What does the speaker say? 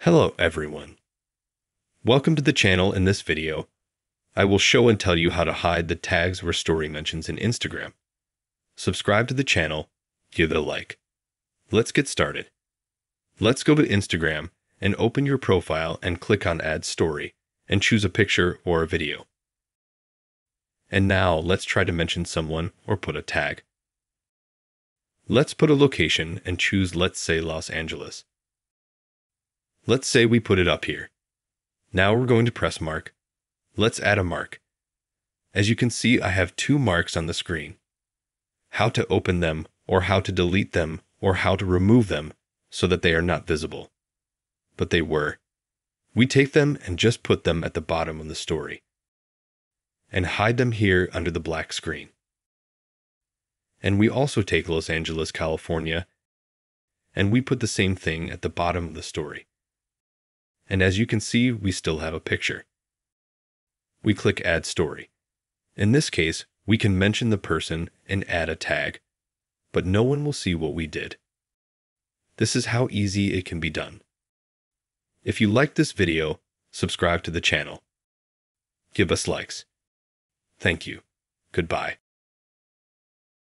Hello everyone. Welcome to the channel. In this video, I will show and tell you how to hide the tags or story mentions in Instagram. Subscribe to the channel, give it a like. Let's get started. Let's go to Instagram and open your profile and click on Add Story and choose a picture or a video. And now let's try to mention someone or put a tag. Let's put a location and choose, let's say, Los Angeles. Let's say we put it up here. Now we're going to press mark. Let's add a mark. As you can see, I have two marks on the screen. How to open them, or how to delete them, or how to remove them so that they are not visible. But they were. We take them and just put them at the bottom of the story. And hide them here under the black screen. And we also take Los Angeles, California, and we put the same thing at the bottom of the story. And as you can see, we still have a picture. We click Add Story. In this case, we can mention the person and add a tag, but no one will see what we did. This is how easy it can be done. If you liked this video, subscribe to the channel. Give us likes. Thank you. Goodbye.